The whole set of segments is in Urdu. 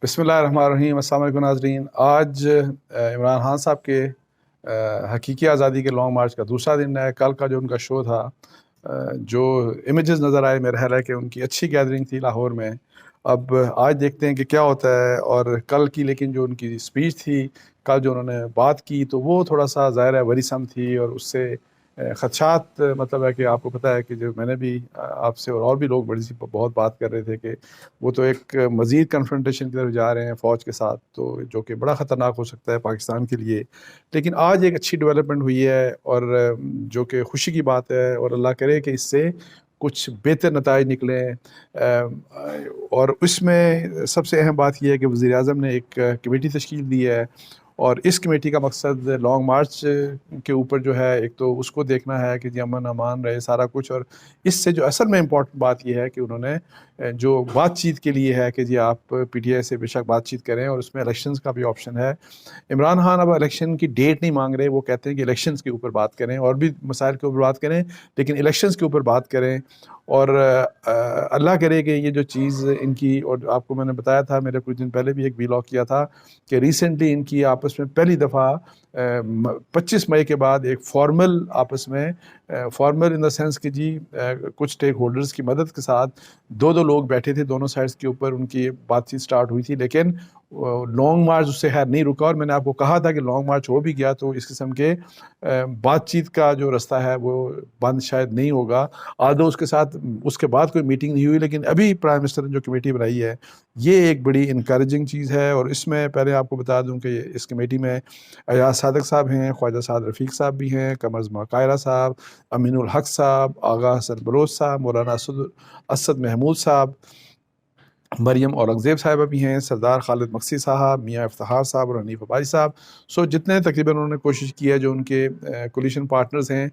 بسم اللہ الرحمن الرحیم۔ السلام علیکم ناظرین۔ آج عمران خان صاحب کے حقیقی آزادی کے لانگ مارچ کا دوسرا دن ہے۔ کل کا جو ان کا شو تھا، جو امیجز نظر آئے، میرا خیال ہے کہ ان کی اچھی گیدرنگ تھی لاہور میں۔ اب آج دیکھتے ہیں کہ کیا ہوتا ہے۔ اور کل کی لیکن جو ان کی اسپیچ تھی، کل جو انہوں نے بات کی، تو وہ تھوڑا سا ظاہر ہے وریسم تھی، اور اس سے خدشات مطلب ہے کہ آپ کو پتہ ہے کہ جو میں نے بھی آپ سے اور بھی لوگ بہت بات کر رہے تھے کہ وہ تو ایک مزید کنفرنٹیشن کی طرف جا رہے ہیں فوج کے ساتھ، تو جو کہ بڑا خطرناک ہو سکتا ہے پاکستان کے لیے۔ لیکن آج ایک اچھی ڈیولپمنٹ ہوئی ہے، اور جو کہ خوشی کی بات ہے، اور اللہ کرے کہ اس سے کچھ بہتر نتائج نکلیں۔ اور اس میں سب سے اہم بات یہ ہے کہ وزیر اعظم نے ایک کمیٹی تشکیل دی ہے، اور اس کمیٹی کا مقصد لانگ مارچ کے اوپر جو ہے، ایک تو اس کو دیکھنا ہے کہ جی امن امان رہے سارا کچھ، اور اس سے جو اصل میں امپورٹنٹ بات یہ ہے کہ انہوں نے جو بات چیت کے لیے ہے کہ جی آپ پی ٹی آئی سے بے شک بات چیت کریں، اور اس میں الیکشنز کا بھی آپشن ہے۔ عمران خان اب الیکشن کی ڈیٹ نہیں مانگ رہے، وہ کہتے ہیں کہ الیکشنز کے اوپر بات کریں، اور بھی مسائل کے اوپر بات کریں، لیکن الیکشنز کے اوپر بات کریں۔ اور اللہ کرے کہ یہ جو چیز ان کی، اور آپ کو میں نے بتایا تھا، میرے کچھ دن پہلے بھی ایک ویلاگ کیا تھا کہ ریسنٹلی ان کی آپس میں پہلی دفعہ 25 مئی کے بعد ایک فارمل آپس میں، فارمل ان دا سینس کہ جی کچھ اسٹیک ہولڈرز کی مدد کے ساتھ دو لوگ بیٹھے تھے دونوں سائڈز کے اوپر، ان کی بات چیت سٹارٹ ہوئی تھی، لیکن لانگ مارچ اس سے خیر نہیں رکا۔ اور میں نے آپ کو کہا تھا کہ لانگ مارچ ہو بھی گیا تو اس قسم کے بات چیت کا جو رستہ ہے وہ بند شاید نہیں ہوگا۔ آدھو اس کے ساتھ اس کے بعد کوئی میٹنگ نہیں ہوئی، لیکن ابھی پرائم منسٹر نے جو کمیٹی بنائی ہے، یہ ایک بڑی انکریجنگ چیز ہے۔ اور اس میں پہلے آپ کو بتا دوں کہ اس کمیٹی میں ایاز صادق صاحب ہیں، خواجہ سعد رفیق صاحب بھی ہیں، قمر زمان قاہرہ صاحب، امین الحق صاحب، آغا حسن بلوچ صاحب، مولانا اسد محمود صاحب، مریم اورنگزیب صاحبہ بھی ہیں، سردار خالد مقصی صاحب، میاں افتخار صاحب، اور حنیف عباسی صاحب۔ سو جتنے تقریباً انہوں نے کوشش کی ہے، جو ان کے کولیشن پارٹنرز ہیں،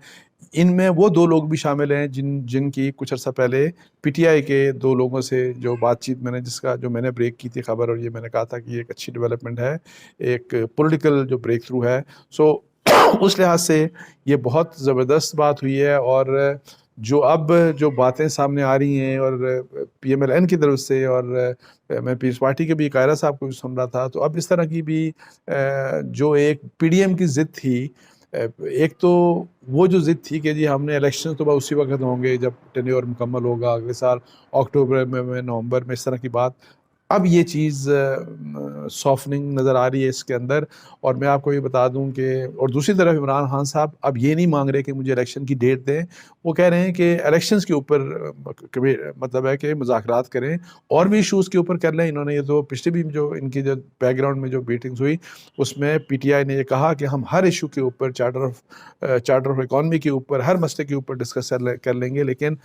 ان میں وہ دو لوگ بھی شامل ہیں جن کی کچھ عرصہ پہلے پی ٹی آئی کے دو لوگوں سے جو بات چیت میں نے جو میں نے بریک کی تھی خبر، اور یہ میں نے کہا تھا کہ یہ ایک اچھی ڈیولپمنٹ ہے، ایک پولیٹیکل جو بریک تھرو ہے۔ سو اس لحاظ سے یہ بہت زبردست بات ہوئی ہے۔ اور جو باتیں سامنے آ رہی ہیں، اور پی ایم ایل این کی طرف سے، اور میں پیپلز پارٹی کے بھی قاہرہ صاحب کو بھی سن رہا تھا، تو اب اس طرح کی بھی جو ایک پی ڈی ایم کی ضد تھی، ایک تو وہ جو ضد تھی کہ جی ہم نے الیکشن تو اسی وقت ہوں گے جب ٹینیور مکمل ہوگا اگلے سال اکتوبر میں نومبر میں، اس طرح کی بات، اب یہ چیز سافننگ نظر آ رہی ہے اس کے اندر۔ اور میں آپ کو یہ بتا دوں کہ، اور دوسری طرف عمران خان صاحب اب یہ نہیں مانگ رہے کہ مجھے الیکشن کی ڈیٹ دیں، وہ کہہ رہے ہیں کہ الیکشنز کے اوپر مطلب ہے کہ مذاکرات کریں، اور بھی ایشوز کے اوپر کر لیں۔ انہوں نے یہ تو پچھلے بھی جو ان کی جو بیک گراؤنڈ میں جو میٹنگز ہوئی، اس میں پی ٹی آئی نے یہ کہا کہ ہم ہر ایشو کے اوپر چارٹر آف اکانومی کے اوپر، ہر مسئلے کے اوپر ڈسکس کر لیں گے، لیکن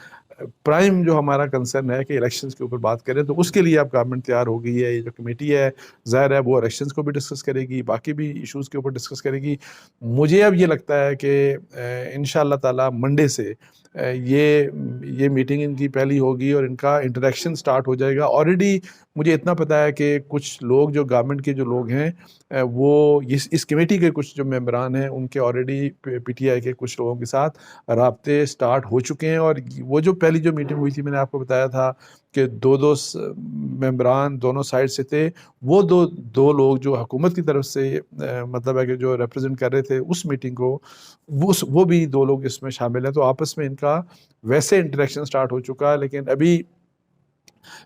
پرائم جو ہمارا کنسرن ہے کہ الیکشنز کے اوپر بات کریں، تو اس کے لیے اب گورنمنٹ تیار ہو گئی ہے۔ یہ جو کمیٹی ہے ظاہر ہے وہ الیکشنز کو بھی ڈسکس کرے گی، باقی بھی ایشوز کے اوپر ڈسکس کرے گی۔ مجھے اب یہ لگتا ہے کہ انشاءاللہ تعالی منڈے سے یہ میٹنگ ان کی پہلی ہوگی، اور ان کا انٹریکشن سٹارٹ ہو جائے گا۔ آلریڈی مجھے اتنا پتہ ہے کہ کچھ لوگ جو گورنمنٹ کے جو لوگ ہیں، وہ اس کمیٹی کے کچھ جو ممبران ہیں، ان کے آلریڈی پی ٹی آئی کے کچھ لوگوں کے ساتھ رابطے سٹارٹ ہو چکے ہیں۔ اور وہ جو پہلی جو میٹنگ ہوئی تھی، میں نے آپ کو بتایا تھا کہ دو ممبران دونوں سائڈ سے تھے، وہ دو لوگ جو حکومت کی طرف سے مطلب ہے کہ جو ریپرزینٹ کر رہے تھے اس میٹنگ کو، وہ بھی دو لوگ اس میں شامل ہیں۔ تو آپس میں ان کا ویسے انٹریکشن سٹارٹ ہو چکا ہے، لیکن ابھی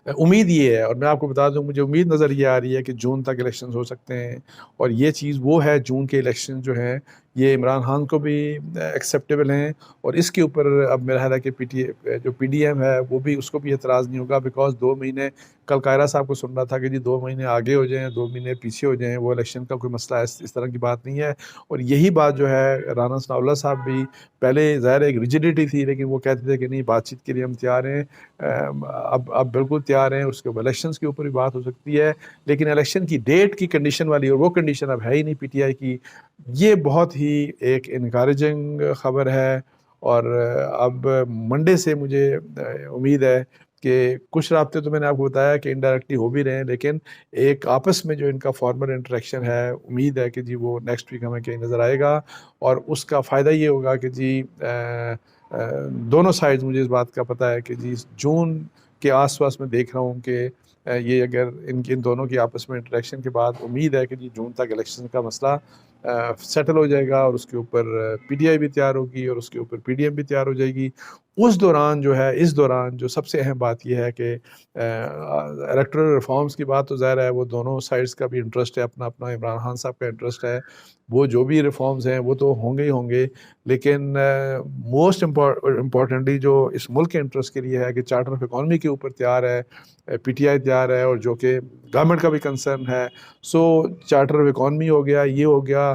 امید یہ ہے، اور میں آپ کو بتا دوں مجھے امید نظر یہ آ رہی ہے کہ جون تک الیکشنز ہو سکتے ہیں۔ اور یہ چیز وہ ہے، جون کے الیکشن جو ہیں یہ عمران خان کو بھی ایکسیپٹیبل ہیں، اور اس کے اوپر اب میرا خیال ہے کہ جو پی ڈی ایم ہے وہ بھی، اس کو بھی اعتراض نہیں ہوگا، بیکاز 2 مہینے، کل قاہرہ صاحب کو سن رہا تھا کہ جی 2 مہینے آگے ہو جائیں 2 مہینے پیچھے ہو جائیں، وہ الیکشن کا کوئی مسئلہ اس طرح کی بات نہیں ہے۔ اور یہی بات جو ہے رانا ثناء اللہ صاحب بھی، پہلے ظاہر ایک ریجیڈیٹی تھی، لیکن وہ کہتے تھے کہ نہیں بات چیت کے لیے ہم تیار ہیں، اب بالکل تیار ہیں۔ اس کے اوپر الیکشنز کے اوپر بھی بات ہو سکتی ہے، لیکن الیکشن کی ڈیٹ کی کنڈیشن والی، اور وہ کنڈیشن اب ہے ہی نہیں پی ٹی آئی کی، یہ بہت ہی ایک انکریجنگ خبر ہے۔ اور اب منڈے سے مجھے امید ہے کہ کچھ رابطے تو میں نے آپ کو بتایا کہ انڈائریکٹلی ہو بھی رہے ہیں، لیکن ایک آپس میں جو ان کا فارمل انٹریکشن ہے، امید ہے کہ جی وہ نیکسٹ ویک ہمیں کہیں نظر آئے گا، اور اس کا فائدہ یہ ہوگا کہ جی دونوں سائڈز، مجھے اس بات کا پتہ ہے کہ جی جون کے آس پاس میں دیکھ رہا ہوں کہ یہ اگر ان دونوں کی آپس میں انٹریکشن کے بعد امید ہے کہ جی جون تک الیکشن کا مسئلہ سیٹل ہو جائے گا اور اس کے اوپر پی ٹی آئی بھی تیار ہوگی اور اس کے اوپر پی ڈی ایم بھی تیار ہو جائے گی. اس دوران جو سب سے اہم بات یہ ہے کہ الیکٹرل ریفارمز کی بات تو ظاہر ہے وہ دونوں سائڈز کا بھی انٹرسٹ ہے, اپنا اپنا عمران خان صاحب کا انٹرسٹ ہے, وہ جو بھی ریفارمز ہیں وہ تو ہوں گے, لیکن موسٹ امپورٹنٹلی جو اس ملک کے انٹرسٹ کے لیے ہے کہ چارٹر آف اکانومی کے اوپر تیار ہے, پی ٹی آئی تیار ہے, اور جو کہ گورنمنٹ کا بھی کنسرن ہے. سو چارٹر آف اکانومی ہو گیا, یہ ہو گیا,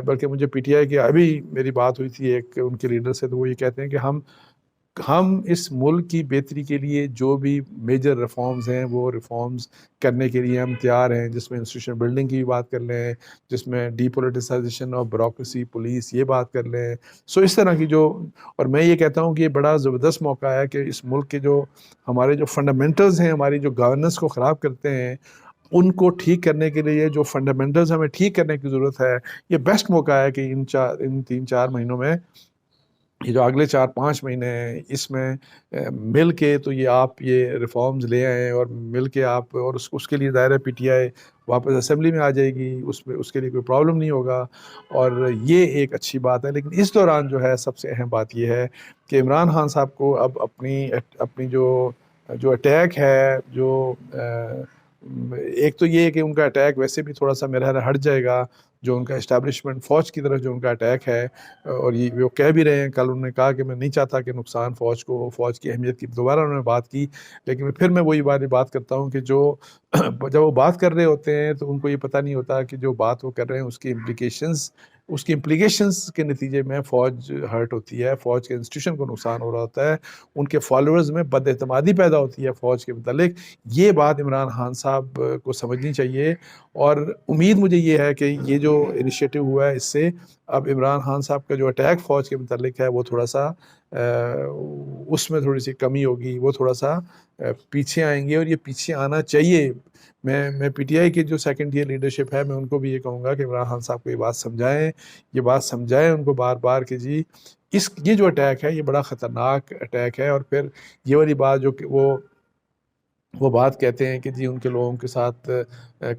بلکہ مجھے پی ٹی آئی کی ابھی میری بات ہوئی تھی ایک ان کے لیڈر سے, تو وہ یہ کہتے ہیں کہ ہم اس ملک کی بہتری کے لیے جو بھی میجر ریفارمز ہیں وہ ریفارمز کرنے کے لیے ہم تیار ہیں, جس میں انسٹیٹیوشن بلڈنگ کی بھی بات کر لیں, جس میں D politicisation of bureaucracy, police, یہ بات کر لیں. سو اس طرح کی اور میں یہ کہتا ہوں کہ یہ بڑا زبردست موقع ہے کہ اس ملک کے ہمارے جو فنڈامنٹلز ہیں, ہماری جو گورننس کو خراب کرتے ہیں, ان کو ٹھیک کرنے کے لیے جو فنڈامنٹلز ہمیں ٹھیک کرنے کی ضرورت ہے, یہ بیسٹ موقع ہے کہ ان 3-4 مہینوں میں, یہ جو اگلے 4-5 مہینے ہیں, اس میں مل کے تو یہ ریفارمز لے آئیں, اور مل کے آپ, اور اس کے لیے دائرہ پی ٹی آئی واپس اسمبلی میں آ جائے گی, اس کے لیے کوئی پرابلم نہیں ہوگا, اور یہ ایک اچھی بات ہے. لیکن اس دوران جو ہے سب سے اہم بات یہ ہے کہ عمران خان صاحب کو اب اپنی جو اٹیک ہے, ایک تو یہ ہے کہ ان کا اٹیک ویسے بھی تھوڑا سا میرا ہٹ جائے گا, جو ان کا اسٹیبلشمنٹ فوج کی طرف جو ان کا اٹیک ہے, اور یہ وہ کہہ بھی رہے ہیں, کل انہوں نے کہا کہ میں نہیں چاہتا کہ نقصان فوج کی اہمیت کی دوبارہ انہوں نے بات کی. لیکن پھر میں وہی بات کرتا ہوں کہ جب وہ بات کر رہے ہوتے ہیں تو ان کو یہ پتہ نہیں ہوتا کہ جو بات وہ کر رہے ہیں اس کی امپلیکیشنز کے نتیجے میں فوج ہرٹ ہوتی ہے, فوج کے انسٹیٹیوشن کو نقصان ہو رہا ہوتا ہے, ان کے فالوورز میں بد اعتمادی پیدا ہوتی ہے فوج کے متعلق. یہ بات عمران خان صاحب کو سمجھنی چاہیے, اور امید مجھے یہ ہے کہ یہ جو انیشیٹو ہوا ہے, اس سے اب عمران خان صاحب کا جو اٹیک فوج کے متعلق ہے وہ تھوڑا سا اس میں تھوڑی سی کمی ہوگی, وہ تھوڑا سا پیچھے آئیں گے, اور یہ پیچھے آنا چاہیے. میں پی ٹی آئی کے جو سیکنڈ ٹیئر لیڈرشپ ہے, میں ان کو بھی یہ کہوں گا کہ عمران خان صاحب کو یہ بات سمجھائیں ان کو بار بار کہ جی یہ جو اٹیک ہے یہ بڑا خطرناک اٹیک ہے. اور پھر یہ والی بات جو کہ وہ بات کہتے ہیں کہ جی ان کے لوگوں کے ساتھ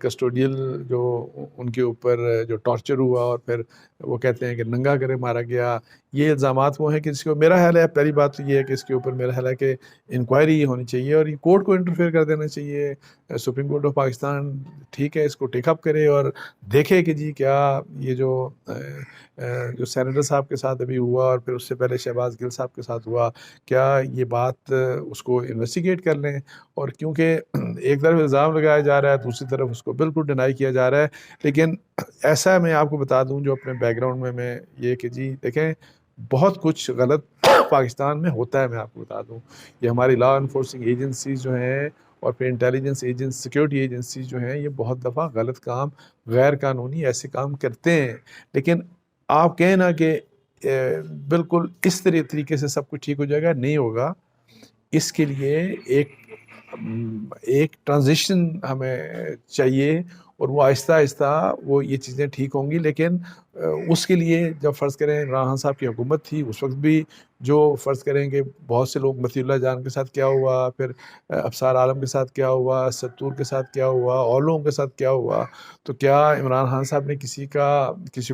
کسٹوڈیل جو ان کے اوپر جو ٹارچر ہوا, اور پھر وہ کہتے ہیں کہ ننگا کرے مارا گیا, یہ الزامات وہ ہیں کہ جس کو میرا خیال ہے, پہلی بات تو یہ ہے کہ اس کے اوپر میرا خیال ہے کہ انکوائری ہونی چاہیے, اور یہ کورٹ کو انٹرفیئر کر دینا چاہیے. سپریم کورٹ آف پاکستان ٹھیک ہے, اس کو ٹیک اپ کرے اور دیکھے کہ جی کیا یہ جو سینیٹر صاحب کے ساتھ ابھی ہوا, اور پھر اس سے پہلے شہباز گل صاحب کے ساتھ ہوا, کیا یہ بات اس کو انویسٹیگیٹ کر لیں. اور کیونکہ ایک طرف الزام لگایا جا رہا ہے, دوسری طرف اس کو بالکل ڈینائی کیا جا رہا ہے. لیکن ایسا میں آپ کو بتا دوں جو اپنے بیک گراؤنڈ میں یہ کہ جی دیکھیں بہت کچھ غلط پاکستان میں ہوتا ہے. میں آپ کو بتا دوں یہ ہماری لا انفورسنگ ایجنسیز جو ہیں, اور پھر انٹیلیجنس سیکیورٹی ایجنسیز جو ہیں, یہ بہت دفعہ غلط کام, غیر قانونی ایسے کام کرتے ہیں. لیکن آپ کہیں نا کہ بالکل اس طریقے سے سب کچھ ٹھیک ہو جائے گا, نہیں ہوگا. اس کے لیے ایک ٹرانزیشن ہمیں چاہیے, اور وہ آہستہ آہستہ وہ یہ چیزیں ٹھیک ہوں گی. لیکن اس کے لیے جب فرض کریں عمران خان صاحب کی حکومت تھی, اس وقت بھی جو فرض کریں کہ بہت سے لوگ, مطیع اللہ جان کے ساتھ کیا ہوا, پھر ابصار عالم کے ساتھ کیا ہوا, ستور کے ساتھ کیا ہوا, اور لوگوں کے ساتھ کیا ہوا, تو کیا عمران خان صاحب نے کسی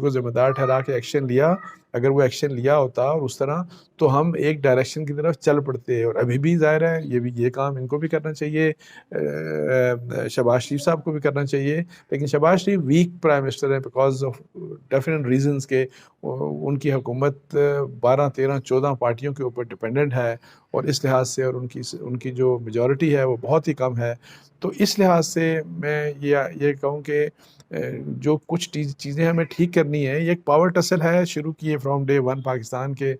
کو ذمہ دار ٹھہرا کے ایکشن لیا؟ اگر وہ ایکشن لیا ہوتا اور اس طرح, تو ہم ایک ڈائریکشن کی طرف چل پڑتے. اور ابھی بھی ظاہر ہے یہ کام ان کو بھی کرنا چاہیے, شہباز شریف صاحب کو بھی کرنا چاہیے. لیکن شہباز شریف ویک پرائم منسٹر ہیں بیکاز آف ڈیفرنٹ ریزنز کے ان کی حکومت 12-13-14 پارٹیوں کے اوپر ڈپینڈنٹ ہے, اور اس لحاظ سے, اور ان کی جو میجورٹی ہے وہ بہت ہی کم ہے. تو اس لحاظ سے میں یہ کہوں کہ جو کچھ چیزیں ہمیں ٹھیک کرنی ہے, یہ ایک پاور ٹسل ہے شروع کی ہے فرام ڈے ون پاکستان کے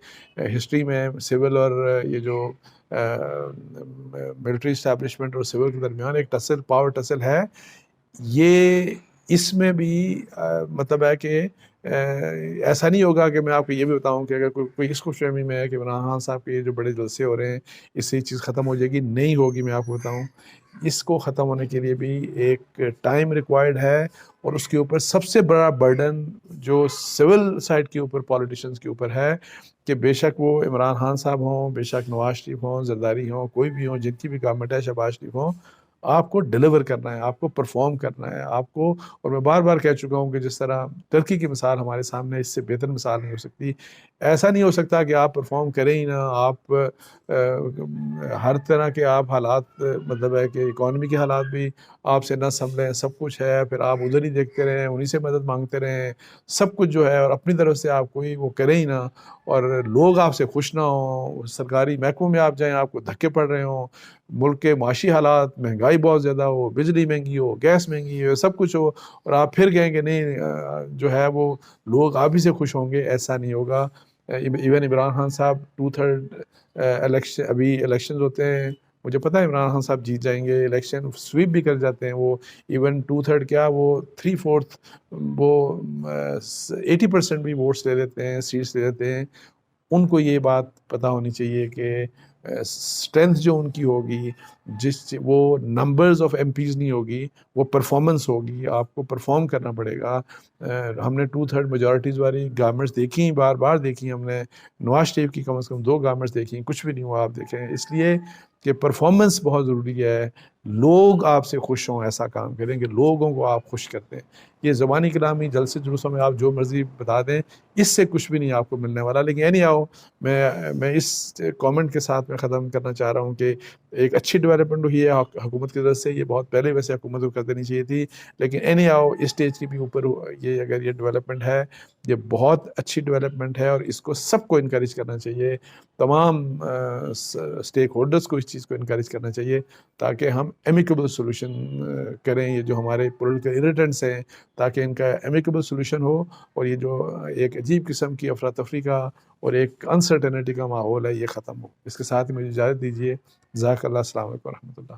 ہسٹری میں. سول اور یہ جو ملٹری اسٹیبلشمنٹ اور سول کے درمیان ایک پاور ٹسل ہے. یہ اس میں بھی مطلب ہے کہ ایسا نہیں ہوگا کہ میں آپ کو یہ بھی بتاؤں کہ اگر کوئی اس خوش فہمی میں ہے کہ عمران خان صاحب کے جو بڑے جلسے ہو رہے ہیں اس سے یہ چیز ختم ہو جائے گی, نہیں ہوگی. میں آپ کو بتاؤں اس کو ختم ہونے کے لیے بھی ایک ٹائم ریکوائرڈ ہے, اور اس کے اوپر سب سے بڑا برڈن جو سول سائڈ کے اوپر پولیٹیشنز کے اوپر ہے, کہ بے شک وہ عمران خان صاحب ہوں, بے شک نواز شریف ہوں, زرداری ہوں, کوئی بھی ہوں, جن کی بھی گورنمنٹ ہے, شہباز شریف ہوں, آپ کو ڈیلیور کرنا ہے، آپ کو پرفارم کرنا ہے، آپ کو، اور میں بار بار کہہ چکا ہوں کہ جس طرح ترکی کی مثال ہمارے سامنے، اس سے بہتر مثال نہیں ہو سکتی۔ ایسا نہیں ہو سکتا کہ آپ پرفارم کریں ہی نہ، آپ ہر طرح کے آپ حالات، مطلب ہے کہ اکانومی کے حالات بھی آپ سے نہ سنبھلیں، سب کچھ ہے، پھر آپ ادھر ہی دیکھتے رہیں، انہی سے مدد مانگتے رہیں، سب کچھ جو ہے، اور اپنی طرف سے آپ کوئی وہ کریں ہی نہ، اور لوگ آپ سے خوش نہ ہوں، سرکاری محکموں میں آپ جائیں آپ کو دھکے پڑ رہے ہوں، ملک کے معاشی حالات، مہنگائی بہت زیادہ ہو، بجلی مہنگی ہو، گیس مہنگی ہو، سب کچھ ہو، اور آپ پھر کہیں کہ نہیں جو ہے وہ لوگ آپ ہی سے خوش ہوں گے، ایسا نہیں ہوگا۔ ایون عمران خان صاحب 2/3 الیکشن، ابھی الیکشنز ہوتے ہیں، مجھے پتہ ہے عمران خان صاحب جیت جائیں گے، الیکشن سویپ بھی کر جاتے ہیں وہ، ایون 2/3 کیا، وہ 3/4 وہ 80% بھی ووٹس لے لیتے ہیں، سیٹس لے لیتے ہیں۔ ان کو یہ بات پتہ ہونی چاہیے کہ اسٹرینتھ جو ان کی ہوگی، وہ نمبرز آف ایم پیز نہیں ہوگی، وہ پرفارمنس ہوگی، آپ کو پرفارم کرنا پڑے گا۔ ہم نے 2/3 میجورٹیز والی گورنمنٹس دیکھی، بار بار دیکھی ہم نے، نواز شریف کی کم از کم 2 گورنمنٹس دیکھی، کچھ بھی نہیں ہوا آپ دیکھیں، اس لیے کہ پرفارمنس بہت ضروری ہے، لوگ آپ سے خوش ہوں، ایسا کام کریں کہ لوگوں کو آپ خوش کرتے ہیں۔ یہ زبانی کلامی جلسے جلوسوں میں آپ جو مرضی بتا دیں، اس سے کچھ بھی نہیں آپ کو ملنے والا۔ لیکن اینی ہاؤ، میں اس کامنٹ کے ساتھ میں ختم کرنا چاہ رہا ہوں کہ ایک اچھی ڈیولپمنٹ ہوئی ہے حکومت کی طرف سے، یہ بہت پہلے ویسے حکومت کو کر دینی چاہیے تھی، لیکن اینی ہاؤ اس اسٹیج کی بھی اوپر یہ اگر یہ ڈیولپمنٹ ہے، یہ بہت اچھی ڈیولپمنٹ ہے، اور اس کو سب کو انکریج کرنا چاہیے، تمام اسٹیک ہولڈرز کو اس چیز کو انکریج کرنا چاہیے، تاکہ ہم ایمیکیبل سولوشن کریں، یہ جو ہمارے پولیٹیکل ایریٹنٹس ہیں، تاکہ ان کا ایمیکیبل سولوشن ہو، اور یہ جو ایک عجیب قسم کی افراتفری کا اور ایک انسرٹنٹی کا ماحول ہے، یہ ختم ہو۔ اس کے ساتھ ہی مجھے اجازت دیجیے، جزاک اللہ، السلام علیکم ورحمۃ اللہ۔